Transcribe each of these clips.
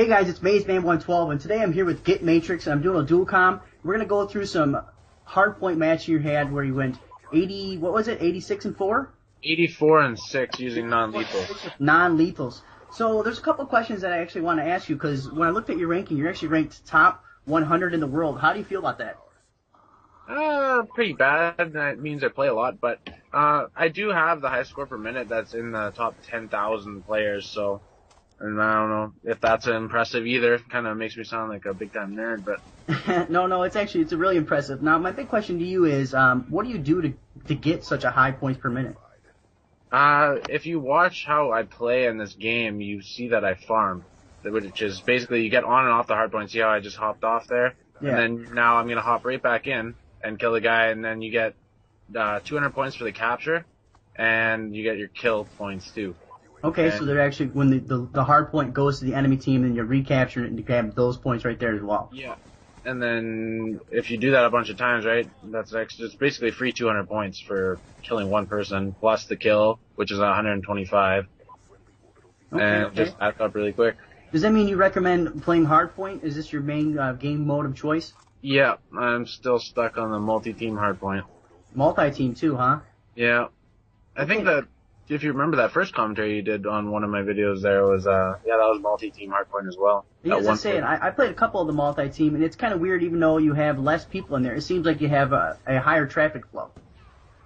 Hey guys, it's Maizeman112, and today I'm here with Get Matrix, and I'm doing a dual comm. We're gonna go through some hardpoint match you had where you went 80, what was it, 86 and 4? 84 and 6 using non-lethals. Non-lethals. So there's a couple questions that I actually want to ask you, because when I looked at your ranking, you're actually ranked top 100 in the world. How do you feel about that? Pretty bad. That means I play a lot, but I do have the high score per minute that's in the top 10,000 players, so, and I don't know if that's impressive either. It kind of makes me sound like a big-time nerd, but... No, it's really impressive. Now, my big question to you is, what do you do to get such a high points per minute? If you watch how I play in this game, you see that I farm, which is basically you get on and off the hard point. See how I just hopped off there? Yeah. And then now I'm going to hop right back in and kill the guy, and then you get 200 points for the capture, and you get your kill points too. Okay, and so they're actually, when the hard point goes to the enemy team, then you're recapturing it and you grab those points right there as well. Yeah. And then if you do that a bunch of times, right, that's it's basically free 200 points for killing one person, plus the kill, which is 125. Okay, and just adds up really quick. Does that mean you recommend playing hardpoint? Is this your main game mode of choice? Yeah, I'm still stuck on the multi-team hardpoint. Multi-team too, huh? Yeah. I think that if you remember that first commentary you did on one of my videos there was, that was multi-team hardpoint as well. Yeah, as I say, I played a couple of the multi-team, and it's kind of weird even though you have less people in there. It seems like you have a higher traffic flow.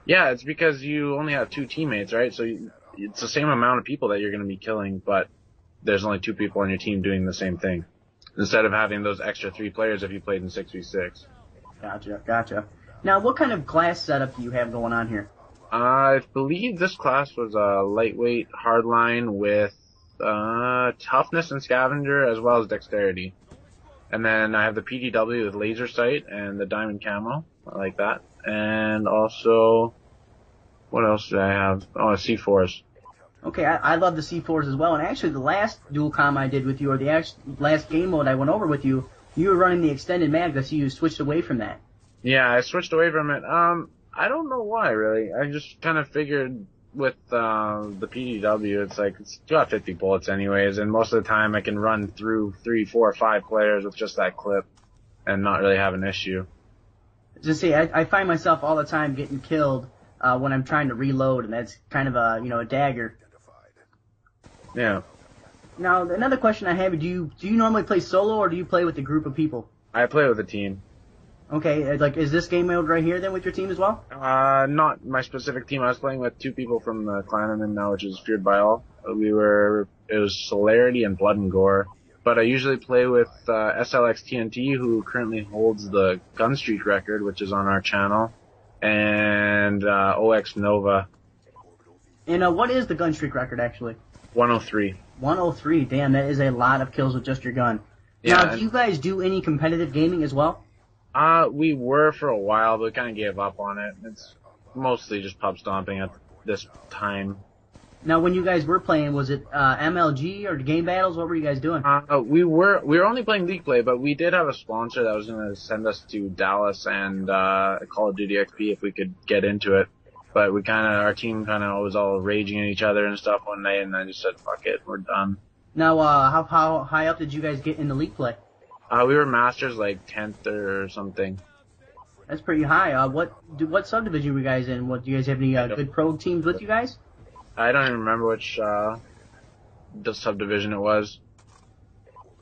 Yeah, it's because you only have two teammates, right? So it's the same amount of people that you're going to be killing, but there's only two people on your team doing the same thing. Instead of having those extra 3 players if you played in 6v6. Gotcha. Now, what kind of class setup do you have going on here? I believe this class was a lightweight hardline with toughness and scavenger as well as dexterity. And then I have the PDW with laser sight and the diamond camo. I like that. And also, what else do I have? Oh, C4s. Okay, I love the C4s as well, and actually the last dual comm I did with you, or the last game mode I went over with you, you were running the extended mag. I see you switched away from that. Yeah, I switched away from it. I don't know why, really. I just kind of figured with the PDW, it's got 50 bullets anyways, and most of the time I can run through 3, 4, 5 players with just that clip and not really have an issue. Just say, I find myself all the time getting killed when I'm trying to reload, and that's kind of a dagger. Yeah. Now, another question I have, do you normally play solo, or do you play with a group of people? I play with a team. Okay, is this game mode right here then with your team as well? Not my specific team. I was playing with 2 people from the clan I'm in now, which is Feared by All. It was Celerity and Blood and Gore. But I usually play with SLX TNT, who currently holds the gun streak record, which is on our channel, and OX Nova. And what is the gun streak record actually? 103. 103, damn, that is a lot of kills with just your gun. Yeah, now, do you guys do any competitive gaming as well? We were for a while, but we kind of gave up on it. It's mostly just pub stomping at this time. Now, when you guys were playing, was it MLG or game battles? What were you guys doing? We were only playing League Play, but we did have a sponsor that was going to send us to Dallas and Call of Duty XP if we could get into it. But our team was all raging at each other and stuff one night, and I just said, fuck it, we're done. Now, how high up did you guys get in the League Play? We were Masters, 10th or something. That's pretty high. What subdivision were you guys in? Do you guys have any good pro teams with you guys? I don't even remember which the subdivision it was.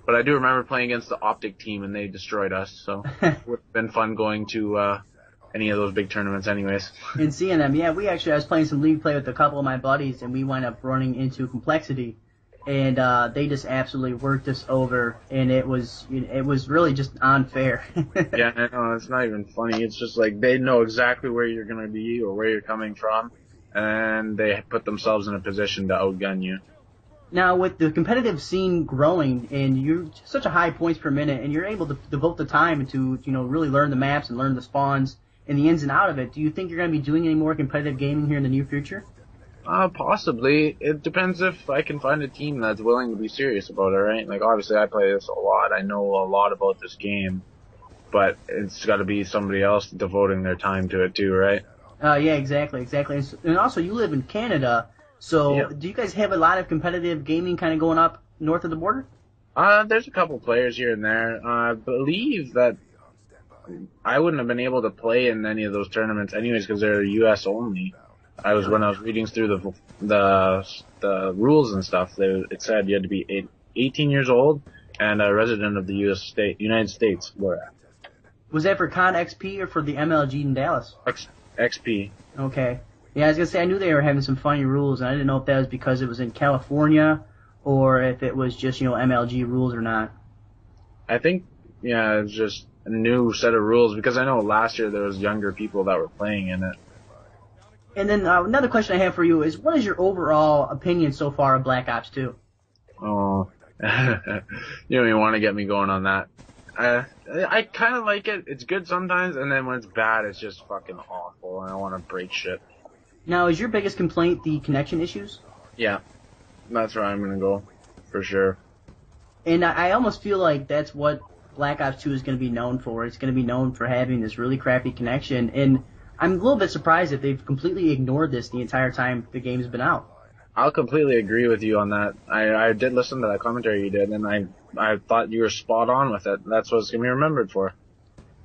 But I do remember playing against the Optic team, and they destroyed us, so it would have been fun going to any of those big tournaments anyways. And seeing them, yeah, I was playing some League Play with a couple of my buddies, and we wound up running into Complexity, and they just absolutely worked us over, and it was really just unfair. Yeah, I know, it's not even funny. It's just they know exactly where you're going to be or where you're coming from, and they put themselves in a position to outgun you. Now, with the competitive scene growing, and you're such a high points per minute, and you're able to devote the time to, really learn the maps and learn the spawns and the ins and out of it, do you think you're going to be doing any more competitive gaming here in the near future? Possibly. It depends if I can find a team that's willing to be serious about it, right? Obviously I play this a lot. I know a lot about this game. But it's got to be somebody else devoting their time to it too, right? Yeah, exactly. And also, you live in Canada, so Yeah. do you guys have a lot of competitive gaming kind of going up north of the border? There's a couple players here and there. I believe that I wouldn't have been able to play in any of those tournaments anyways because they're U.S. only. When I was reading through the rules and stuff, it said you had to be 18 years old and a resident of the United States. Was that for Con XP or for the MLG in Dallas? XP. Okay. Yeah, I was gonna say I knew they were having some funny rules, and I didn't know if that was because it was in California or if it was just MLG rules or not. I think it's just a new set of rules because I know last year there was younger people that were playing in it. And then another question I have for you is, what is your overall opinion so far of Black Ops 2? Oh, you don't even want to get me going on that. I kind of like it. It's good sometimes, and then when it's bad, it's just fucking awful, and I want to break shit. Now, is your biggest complaint the connection issues? Yeah, that's where I'm gonna go, for sure. And I almost feel like that's what Black Ops 2 is going to be known for. It's going to be known for having this really crappy connection, and I'm a little bit surprised that they've completely ignored this the entire time the game's been out. I'll completely agree with you on that. I did listen to that commentary you did, and I thought you were spot on with it. That's what it's going to be remembered for.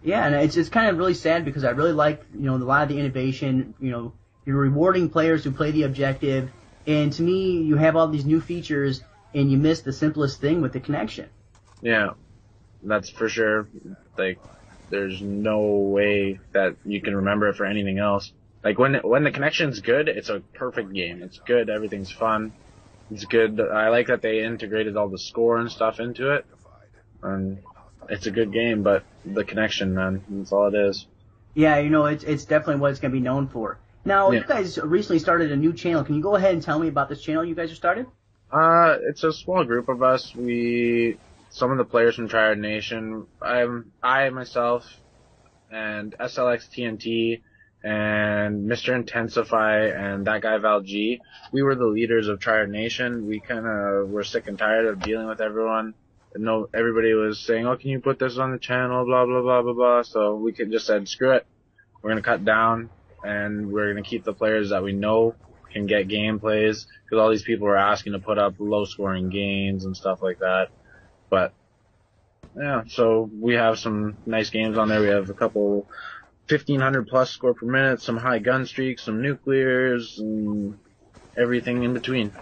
Yeah, and it's kind of really sad because I really like, a lot of the innovation. You're rewarding players who play the objective, and to me, you have all these new features, and you miss the simplest thing with the connection. Yeah, that's for sure. Like, there's no way that you can remember it for anything else. Like, when the connection's good, it's a perfect game. It's good, everything's fun. It's good. I like that they integrated all the score and stuff into it. And it's a good game, but the connection, man, that's all it is. Yeah, it's definitely what it's going to be known for. Now, You guys recently started a new channel. Can you go ahead and tell me about this channel you guys have started? It's a small group of us. Some of the players from Triad Nation, I myself, and SLX TNT, and Mr. Intensify, and that guy Val G, we were the leaders of Triad Nation. We kind of were sick and tired of dealing with everyone. Everybody was saying, oh, can you put this on the channel, blah, blah, blah, blah, blah. So we just said, screw it. We're going to cut down, and we're going to keep the players that we know can get gameplays, because all these people were asking to put up low-scoring games and stuff like that. But, yeah, so we have some nice games on there. We have a couple 1,500 plus score per minute, some high gun streaks, some nuclears, and everything in between.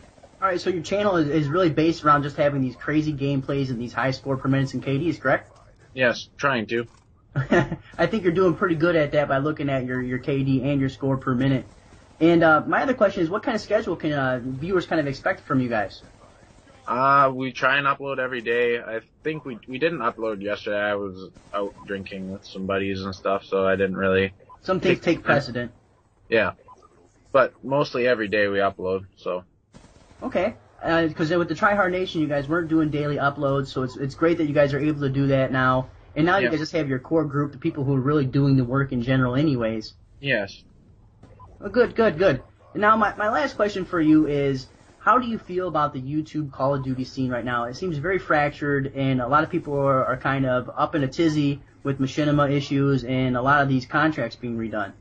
Alright, so your channel is really based around just having these crazy gameplays and these high score per minutes and KDs, correct? Yes, trying to. I think you're doing pretty good at that by looking at your KD and your score per minute. And my other question is, what kind of schedule can viewers kind of expect from you guys? We try and upload every day. I think we didn't upload yesterday. I was out drinking with some buddies and stuff, so I didn't really... Some things take precedent. Yeah. But mostly every day we upload, so... Okay. Because with the Tryhard Nation, you guys weren't doing daily uploads, so it's great that you guys are able to do that now. And now you guys just have your core group, the people who are really doing the work in general anyways. Yes. Well, good. And now my last question for you is, how do you feel about the YouTube Call of Duty scene right now? It seems very fractured, and a lot of people are kind of up in a tizzy with machinima issues and a lot of these contracts being redone.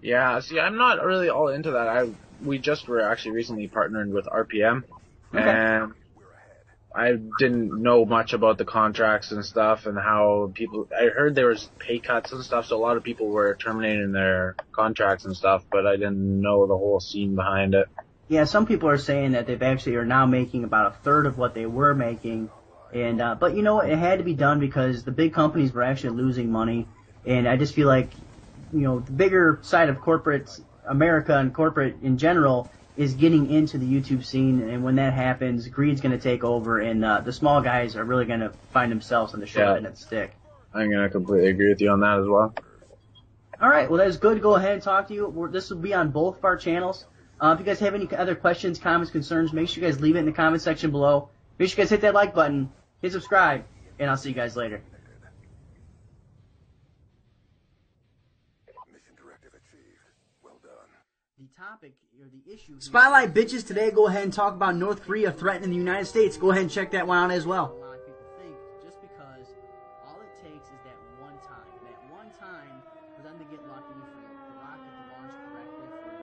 Yeah, see, I'm not really all into that. We just were actually recently partnered with RPM, and I didn't know much about the contracts and stuff and how I heard there was pay cuts and stuff, so a lot of people were terminating their contracts and stuff, but I didn't know the whole scene behind it. Yeah, some people are saying that they've actually are now making about a third of what they were making, and but it had to be done because the big companies were actually losing money, and I just feel like, the bigger side of corporate America and corporate in general is getting into the YouTube scene, and when that happens, greed's going to take over, and the small guys are really going to find themselves on the short end of the stick. I'm going to completely agree with you on that as well. All right, well, that's good to go ahead and talk to you. This will be on both of our channels. If you guys have any other questions, comments, concerns, make sure you guys leave it in the comment section below. Make sure you guys hit that like button, hit subscribe, and I'll see you guys later. Mission directive achieved. Well done. The topic, or the issue... Spotlight bitches, today go ahead and talk about North Korea threatening the United States. Go ahead and check that one out as well. A lot of people think just because all it takes is that one time for them to get lucky, for